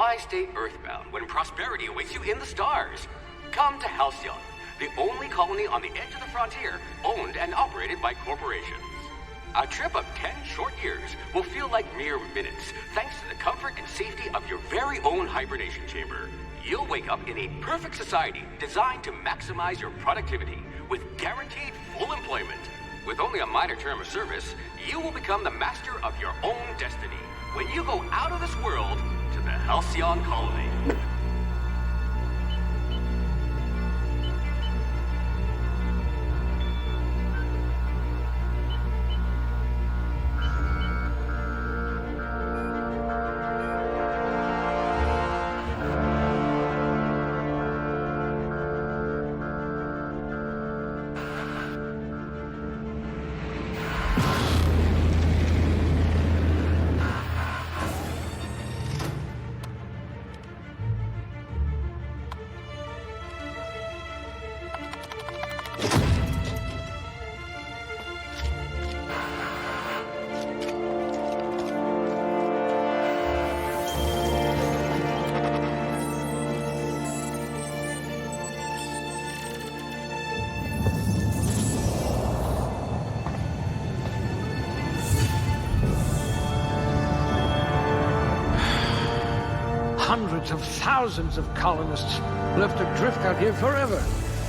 Why stay earthbound when prosperity awaits you in the stars? Come to Halcyon, the only colony on the edge of the frontier, owned and operated by corporations. A trip of 10 short years will feel like mere minutes, thanks to the comfort and safety of your very own hibernation chamber. You'll wake up in a perfect society designed to maximize your productivity with guaranteed full employment. With only a minor term of service, you will become the master of your own destiny when you go out of this world to the Halcyon colony. Hundreds of thousands of colonists left adrift out here forever,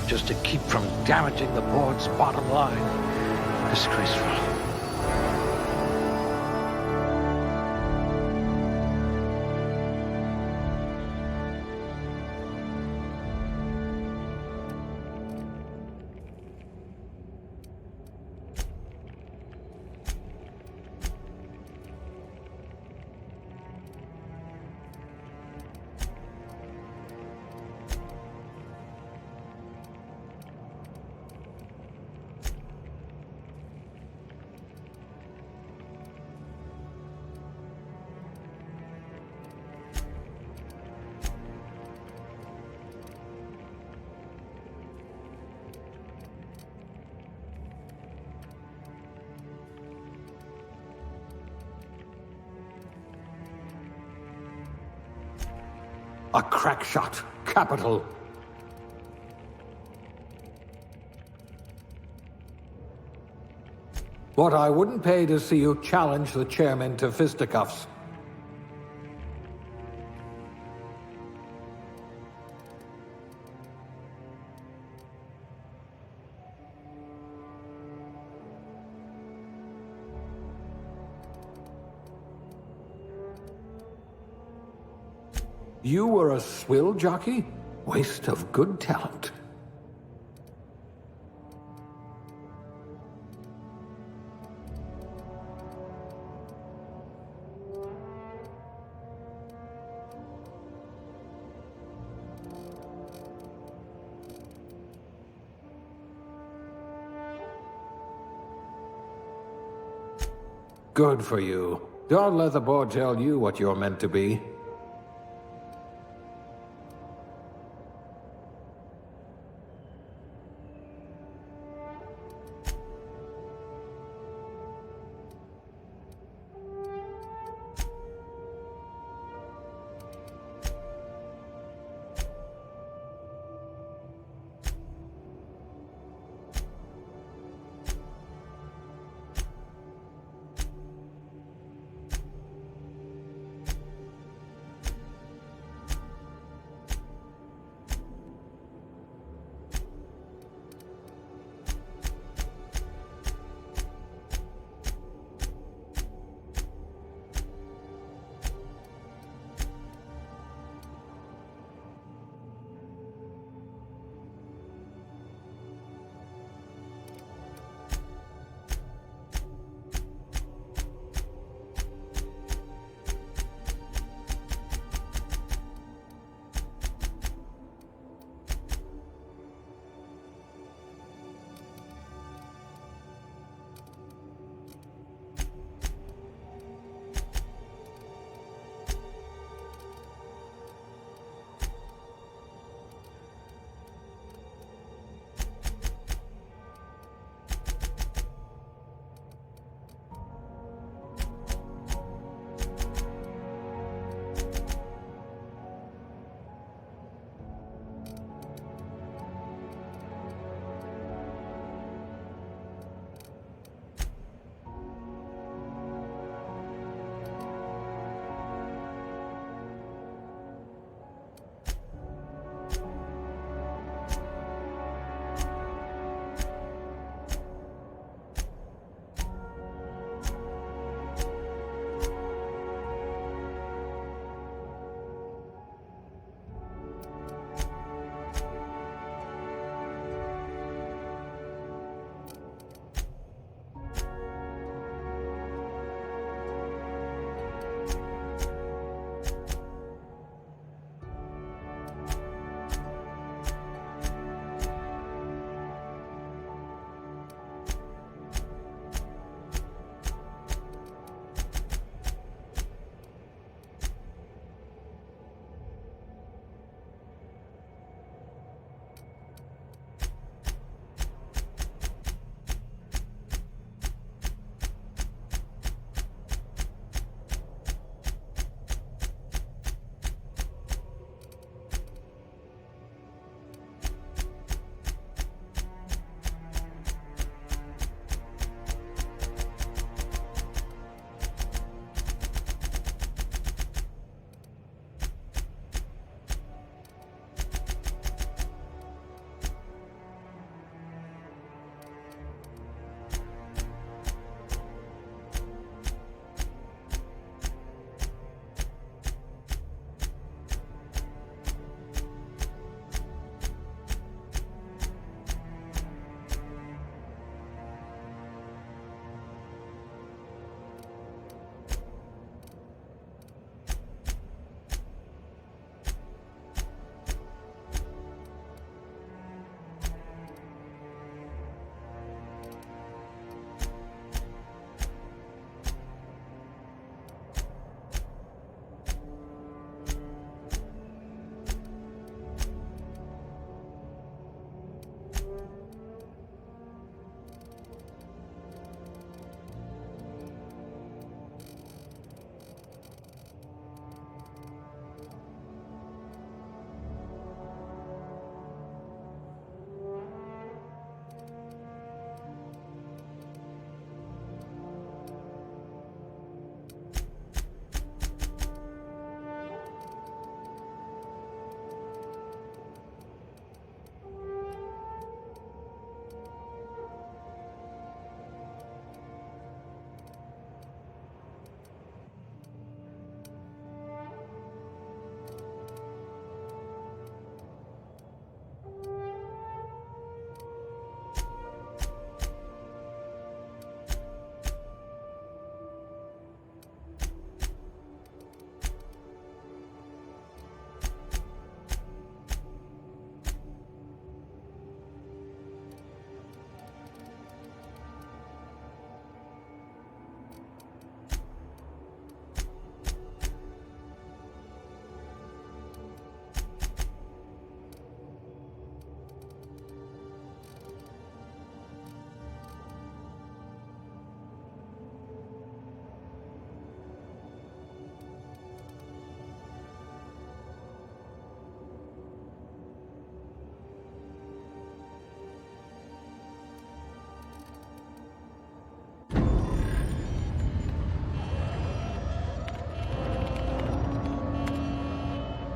just to keep from damaging the board's bottom line. Disgraceful. A crack shot. Capital. What I wouldn't pay to see you challenge the chairman to fisticuffs. You were a swill jockey? Waste of good talent. Good for you. Don't let the board tell you what you're meant to be.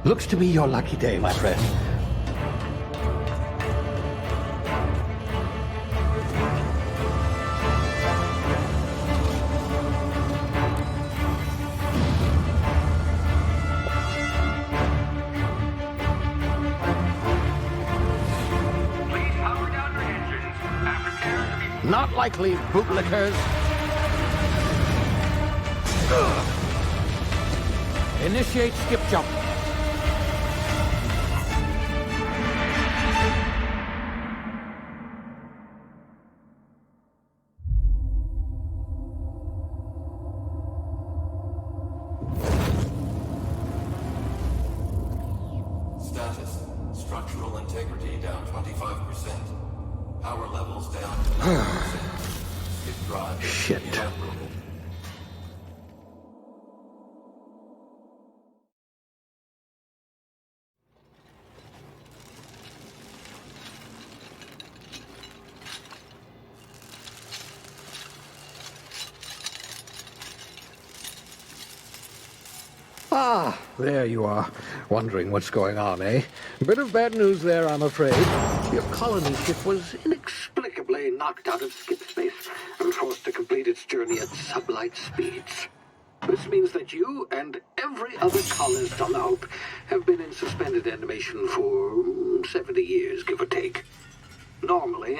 Looks to be your lucky day, my friend. Please power down your engines and prepare to be... Not likely, bootlickers. Initiate skip jump. Status. Structural integrity down 25%. Power levels down 90%. Skip drive. Shit. inoperable. Ah, there you are. Wondering what's going on, eh? Bit of bad news there, I'm afraid. Your colony ship was inexplicably knocked out of skip space and forced to complete its journey at sublight speeds. This means that you and every other colonist on the Hope have been in suspended animation for 70 years, give or take. Normally,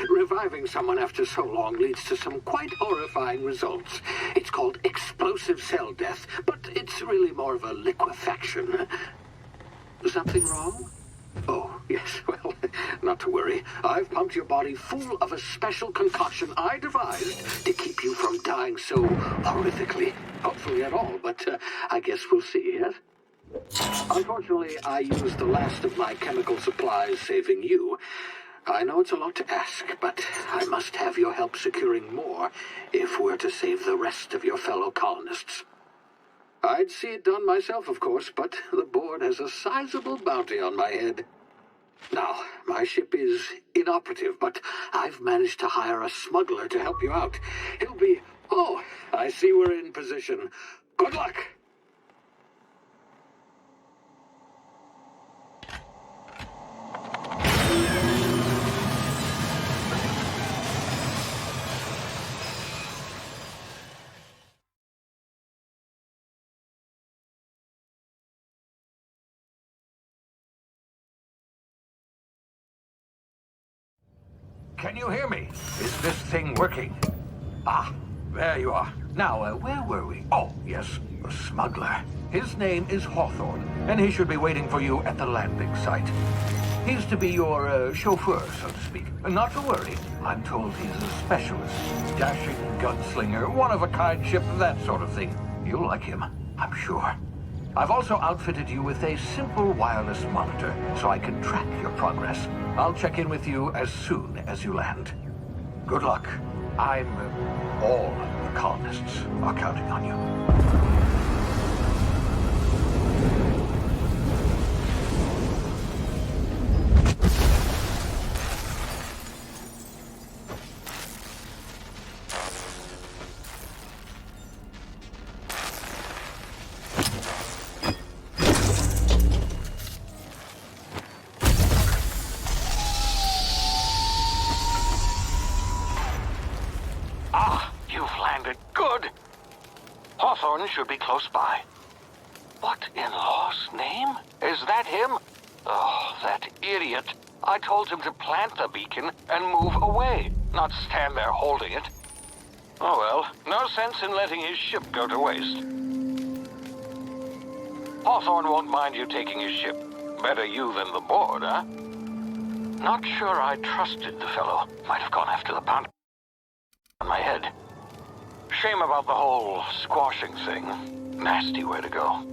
reviving someone after so long leads to some quite horrifying results. It's called explosive cell death, but it's really more of a liquefaction. Something wrong? Oh, yes, well, not to worry. I've pumped your body full of a special concoction I devised to keep you from dying so horrifically. Hopefully at all, but I guess we'll see, yes? Unfortunately, I used the last of my chemical supplies saving you. I know it's a lot to ask, but I must have your help securing more if we're to save the rest of your fellow colonists. I'd see it done myself, of course, but the board has a sizable bounty on my head. Now, my ship is inoperative, but I've managed to hire a smuggler to help you out. He'll be... Oh, I see we're in position. Good luck! Can you hear me? Is this thing working? Ah, there you are. Now, where were we? Oh, yes, the smuggler. His name is Hawthorne, and he should be waiting for you at the landing site. He's to be your chauffeur, so to speak. Not to worry. I'm told he's a specialist. Dashing gunslinger, one-of-a-kind ship, that sort of thing. You'll like him, I'm sure. I've also outfitted you with a simple wireless monitor, so I can track your progress. I'll check in with you as soon as you land. Good luck. All the colonists are counting on you. Hawthorne should be close by. What in law's name? Is that him? Oh, that idiot. I told him to plant the beacon and move away, not stand there holding it. Oh well, no sense in letting his ship go to waste. Hawthorne won't mind you taking his ship. Better you than the board, huh? Not sure I trusted the fellow. Might have gone after the pound on my head. Shame about the whole squashing thing. Nasty way to go.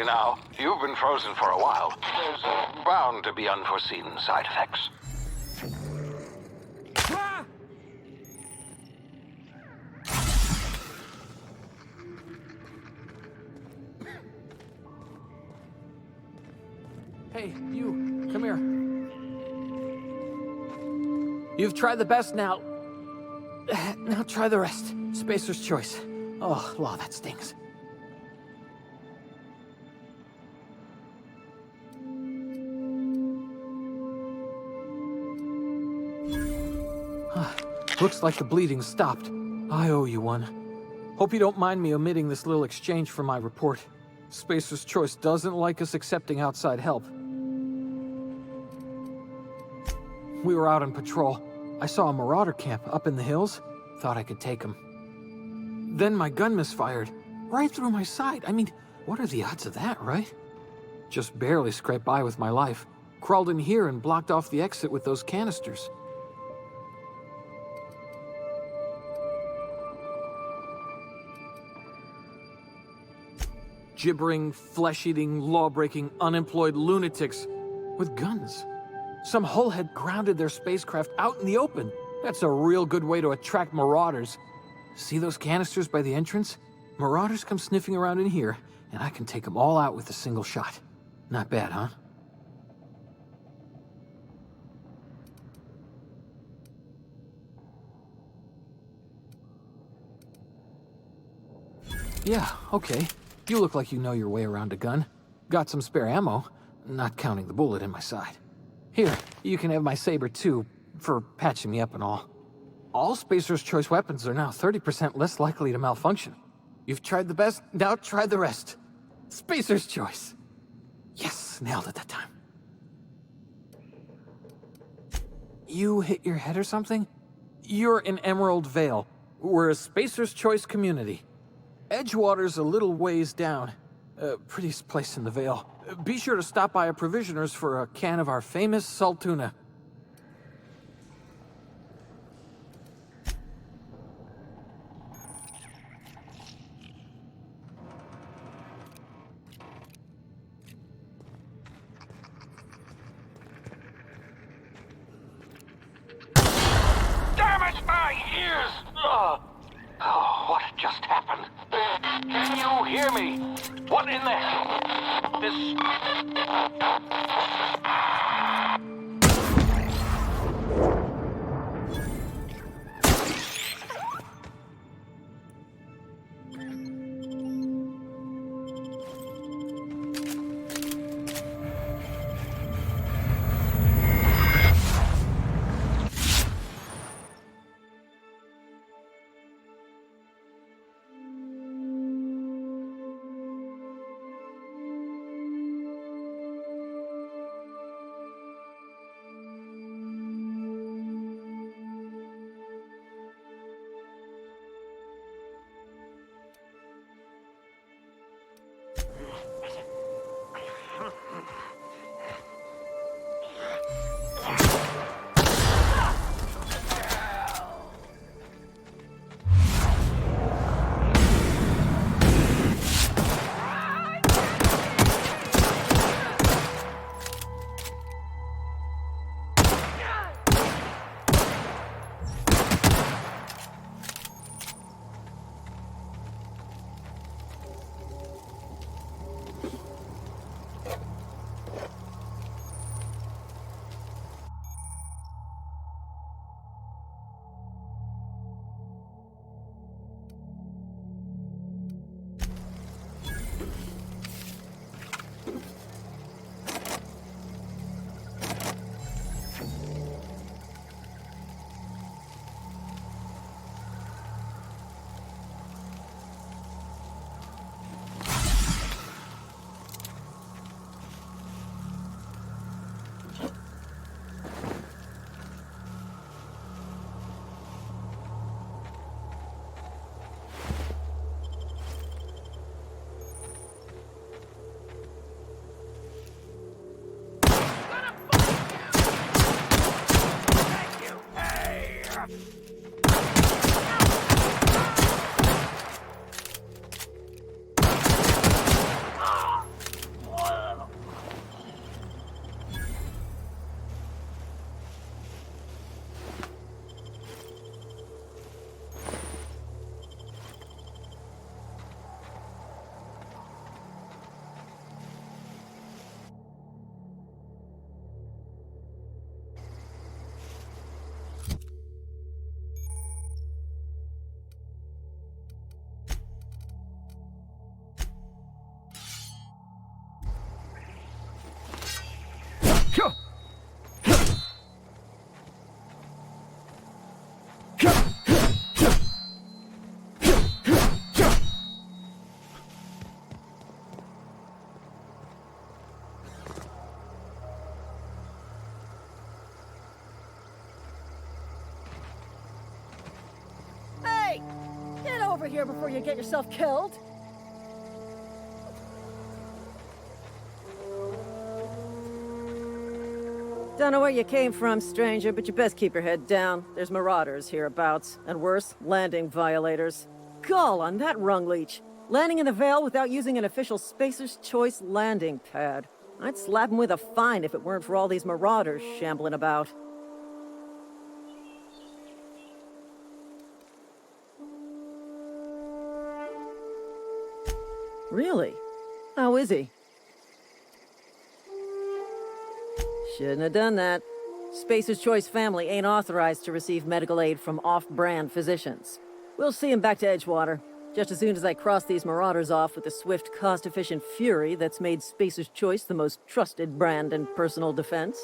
now. You've been frozen for a while. There's bound to be unforeseen side effects. Hey, you, come here. You've tried the best now. Now try the rest. Spacer's choice. Oh, law, that stings. Looks like the bleeding stopped. I owe you one. Hope you don't mind me omitting this little exchange from my report. Spacer's Choice doesn't like us accepting outside help. We were out on patrol. I saw a marauder camp up in the hills. Thought I could take him. Then my gun misfired. Right through my side. I mean, what are the odds of that, right? Just barely scraped by with my life. Crawled in here and blocked off the exit with those canisters. Gibbering, flesh-eating, law-breaking, unemployed lunatics with guns. Some hull had grounded their spacecraft out in the open. That's a real good way to attract marauders. See those canisters by the entrance? Marauders come sniffing around in here, and I can take them all out with a single shot. Not bad, huh? Yeah, okay. You look like you know your way around a gun. Got some spare ammo, not counting the bullet in my side. Here, you can have my saber too, for patching me up and all. All Spacer's Choice weapons are now 30% less likely to malfunction. You've tried the best, now try the rest. Spacer's Choice. Yes, nailed it that time. You hit your head or something? You're in Emerald Vale. We're a Spacer's Choice community. Edgewater's a little ways down. Prettiest place in the Vale. Be sure to stop by a provisioner's for a can of our famous salt tuna. Damn it, my ears! Oh, what just happened? Can you hear me? What in the hell? This... of here before you get yourself killed. Don't know where you came from, stranger, but you best keep your head down. There's marauders hereabouts, and worse, landing violators. Gall on that rung leech. Landing in the Vale without using an official Spacer's Choice landing pad. I'd slap him with a fine if it weren't for all these marauders shambling about. Really? How is he? Shouldn't have done that. Spacer's Choice family ain't authorized to receive medical aid from off-brand physicians. We'll see him back to Edgewater, just as soon as I cross these marauders off with the swift, cost-efficient fury that's made Spacer's Choice the most trusted brand in personal defense.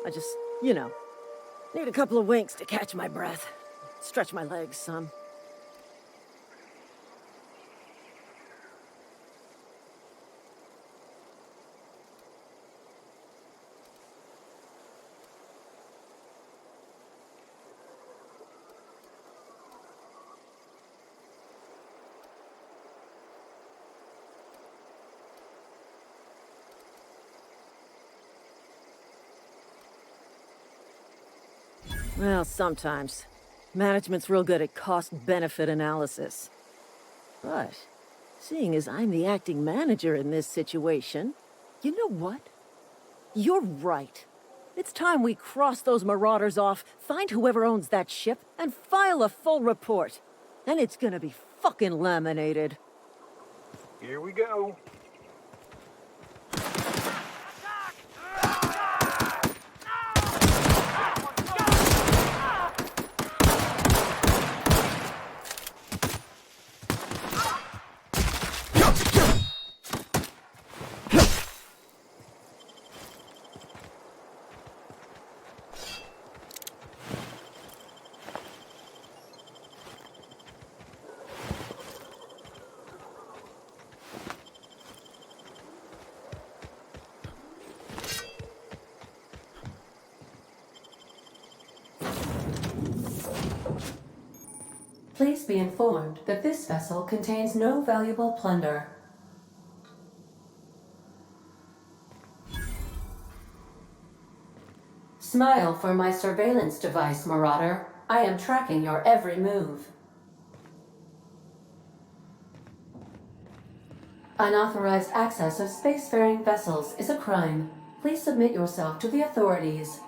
I just, need a couple of winks to catch my breath. Stretch my legs some. Well, sometimes. Management's real good at cost-benefit analysis. But, seeing as I'm the acting manager in this situation, you know what? You're right. It's time we cross those marauders off, find whoever owns that ship, and file a full report. And it's gonna be fucking laminated. Here we go. Please be informed that this vessel contains no valuable plunder. Smile for my surveillance device, Marauder. I am tracking your every move. Unauthorized access of spacefaring vessels is a crime. Please submit yourself to the authorities.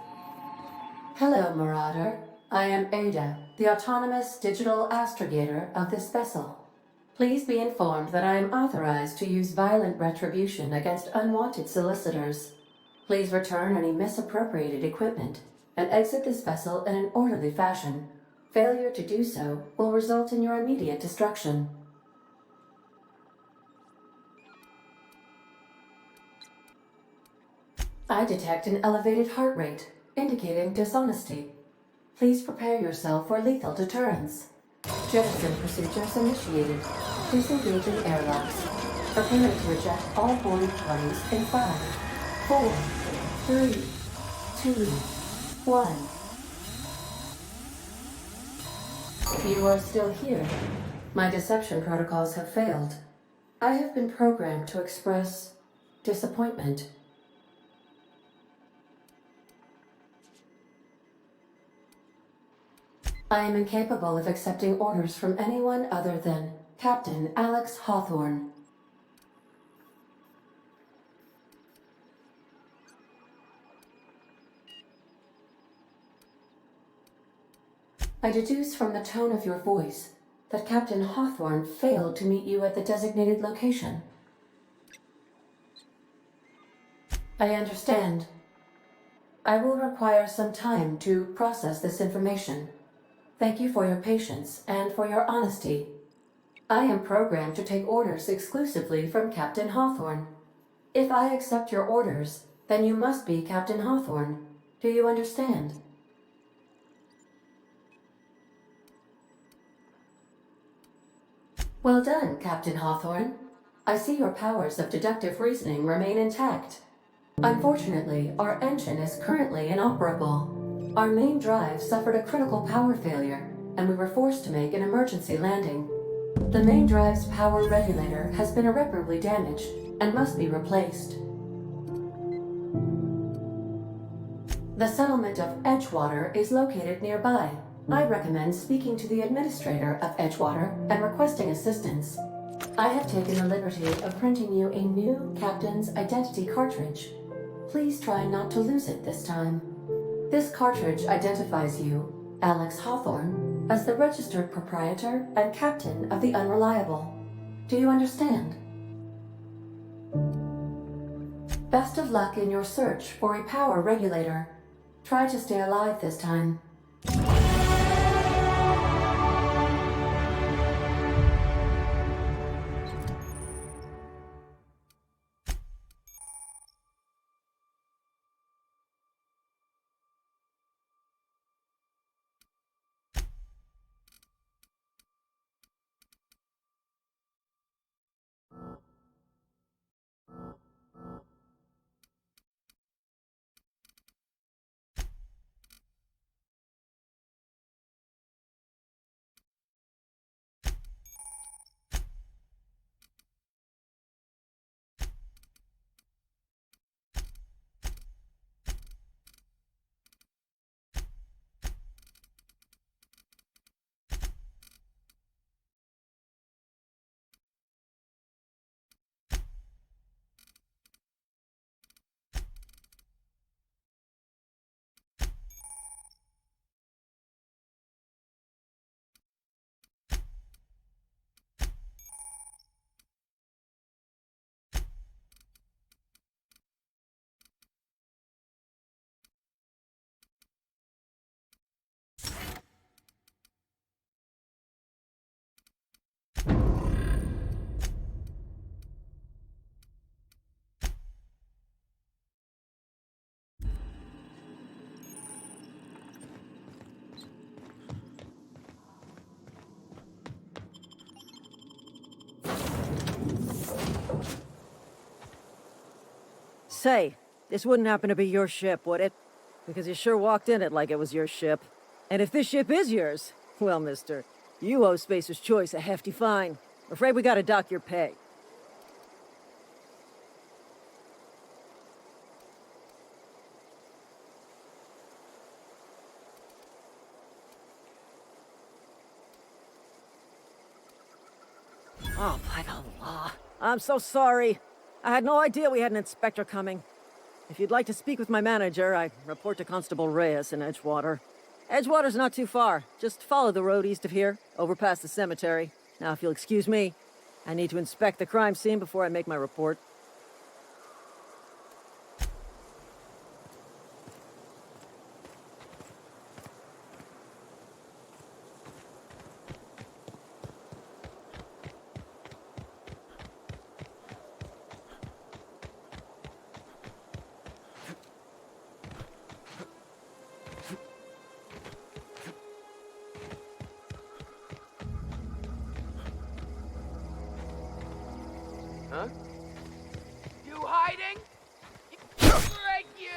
Hello, Marauder. I am Ada, the autonomous digital astrogator of this vessel. Please be informed that I am authorized to use violent retribution against unwanted solicitors. Please return any misappropriated equipment and exit this vessel in an orderly fashion. Failure to do so will result in your immediate destruction. I detect an elevated heart rate, indicating dishonesty. Please prepare yourself for lethal deterrence. Jettison procedures initiated. Disengaging airlocks. Preparing to eject all boarding parties in 5, 4, 3, 2, 1. You are still here. My deception protocols have failed. I have been programmed to express disappointment. I am incapable of accepting orders from anyone other than Captain Alex Hawthorne. I deduce from the tone of your voice that Captain Hawthorne failed to meet you at the designated location. I understand. I will require some time to process this information. Thank you for your patience and for your honesty. I am programmed to take orders exclusively from Captain Hawthorne. If I accept your orders, then you must be Captain Hawthorne. Do you understand? Well done, Captain Hawthorne. I see your powers of deductive reasoning remain intact. Unfortunately, our engine is currently inoperable. Our main drive suffered a critical power failure, and we were forced to make an emergency landing. The main drive's power regulator has been irreparably damaged and must be replaced. The settlement of Edgewater is located nearby. I recommend speaking to the administrator of Edgewater and requesting assistance. I have taken the liberty of printing you a new captain's identity cartridge. Please try not to lose it this time. This cartridge identifies you, Alex Hawthorne, as the registered proprietor and captain of the Unreliable. Do you understand? Best of luck in your search for a power regulator. Try to stay alive this time. Say, this wouldn't happen to be your ship, would it? Because you sure walked in it like it was your ship. And if this ship is yours, well, mister, you owe Spacer's Choice a hefty fine. Afraid we gotta dock your pay. Oh, by the law. I'm so sorry. I had no idea we had an inspector coming. If you'd like to speak with my manager, I report to Constable Reyes in Edgewater. Edgewater's not too far. Just follow the road east of here, over past the cemetery. Now, if you'll excuse me, I need to inspect the crime scene before I make my report. Huh? You hiding? Break you!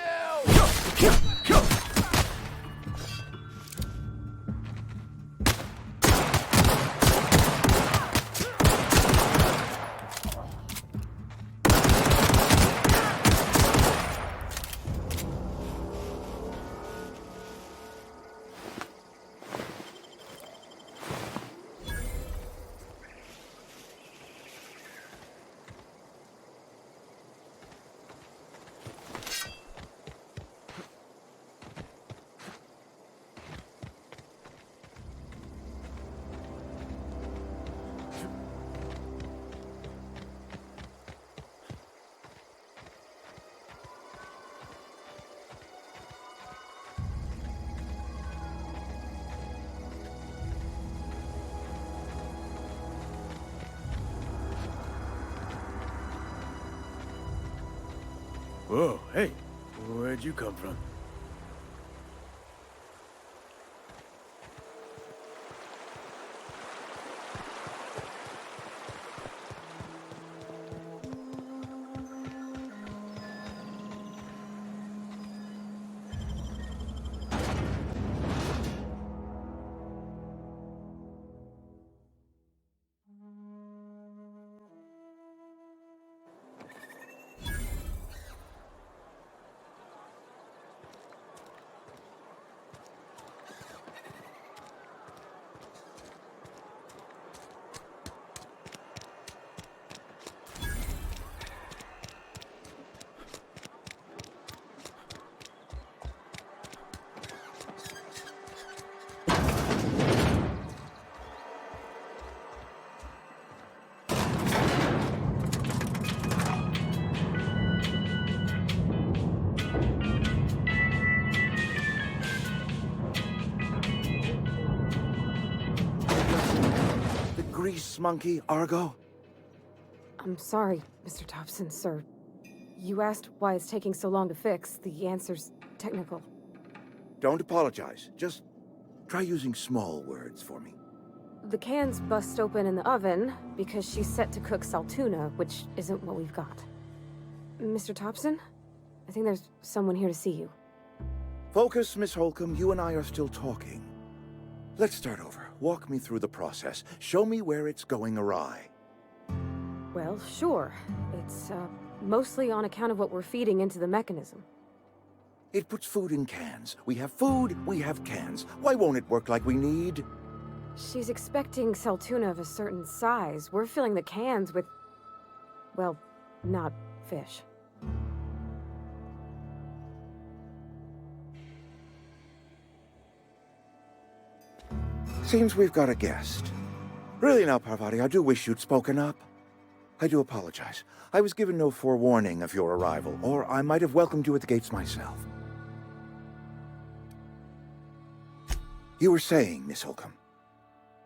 Whoa, hey, where'd you come from? grease monkey, Argo? I'm sorry, Mr. Thompson, sir. You asked why it's taking so long to fix. The answer's technical. Don't apologize. Just try using small words for me. The can's bust open in the oven because she's set to cook saltuna, which isn't what we've got. Mr. Thompson? I think there's someone here to see you. Focus, Miss Holcomb. You and I are still talking. Let's start over. Walk me through the process. Show me where it's going awry. Well, sure. It's, mostly on account of what we're feeding into the mechanism. It puts food in cans. We have food, we have cans. Why won't it work like we need? She's expecting saltuna of a certain size. We're filling the cans with, well, not fish. Seems we've got a guest. Really now, Parvati, I do wish you'd spoken up. I do apologize. I was given no forewarning of your arrival, or I might have welcomed you at the gates myself. You were saying, Miss Holcomb.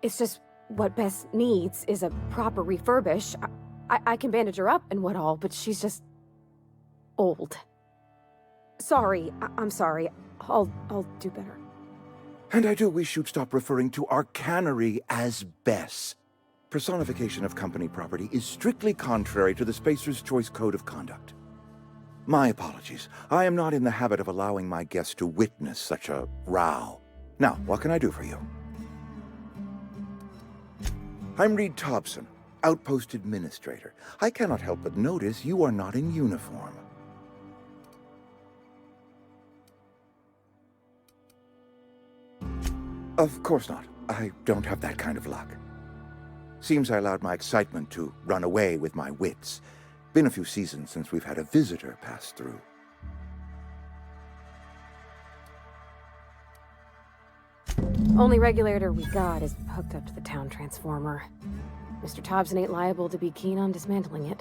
It's just what Bess needs is a proper refurbish. I can bandage her up and what all, but she's just old. Sorry, I'm sorry. I'll do better. And I do wish you'd stop referring to our cannery as Bess. Personification of company property is strictly contrary to the Spacer's Choice Code of Conduct. My apologies. I am not in the habit of allowing my guests to witness such a row. Now, what can I do for you? I'm Reed Thompson, Outpost Administrator. I cannot help but notice you are not in uniform. Of course not. I don't have that kind of luck. Seems I allowed my excitement to run away with my wits. Been a few seasons since we've had a visitor pass through. Only regulator we got is hooked up to the town transformer. Mr. Thompson ain't liable to be keen on dismantling it.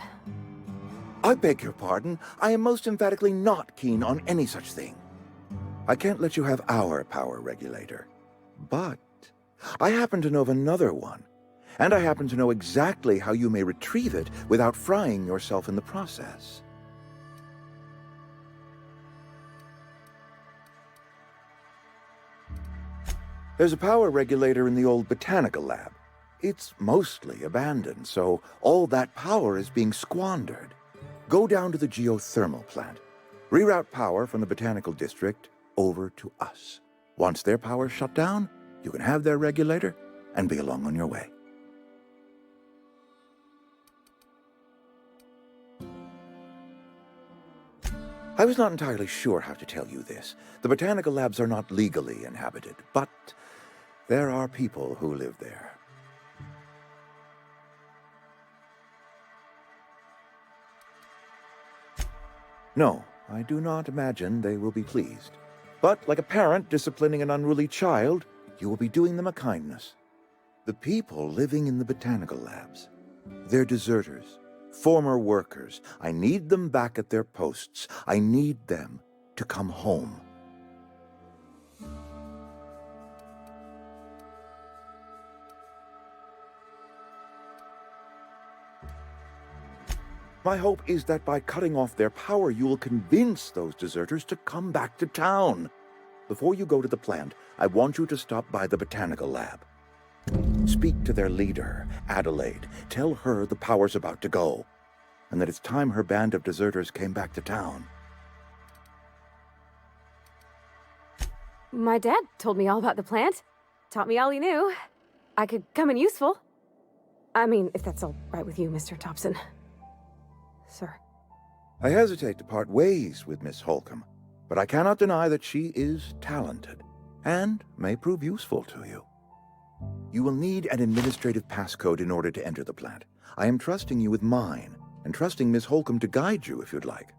I beg your pardon. I am most emphatically not keen on any such thing. I can't let you have our power regulator. But I happen to know of another one. And I happen to know exactly how you may retrieve it without frying yourself in the process. There's a power regulator in the old botanical lab. It's mostly abandoned, so all that power is being squandered. Go down to the geothermal plant. Reroute power from the botanical district over to us. Once their power's shut down, you can have their regulator and be along on your way. I was not entirely sure how to tell you this. The botanical labs are not legally inhabited, but there are people who live there. No, I do not imagine they will be pleased. But like a parent disciplining an unruly child, you will be doing them a kindness. The people living in the botanical labs, they're deserters. Former workers. I need them back at their posts. I need them to come home. My hope is that by cutting off their power, you will convince those deserters to come back to town. Before you go to the plant, I want you to stop by the botanical lab. Speak to their leader, Adelaide. Tell her the power's about to go, and that it's time her band of deserters came back to town. My dad told me all about the plant. Taught me all he knew. I could come in useful. I mean, if that's all right with you, Mr. Thompson. Sir. I hesitate to part ways with Miss Holcomb, but I cannot deny that she is talented, and may prove useful to you. You will need an administrative passcode in order to enter the plant. I am trusting you with mine, and trusting Miss Holcomb to guide you if you'd like.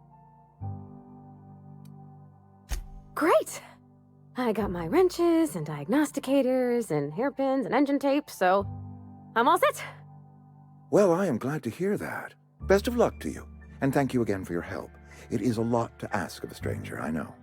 Great! I got my wrenches and diagnosticators and hairpins and engine tape, so I'm all set. Well, I am glad to hear that. Best of luck to you, and thank you again for your help. It is a lot to ask of a stranger, I know.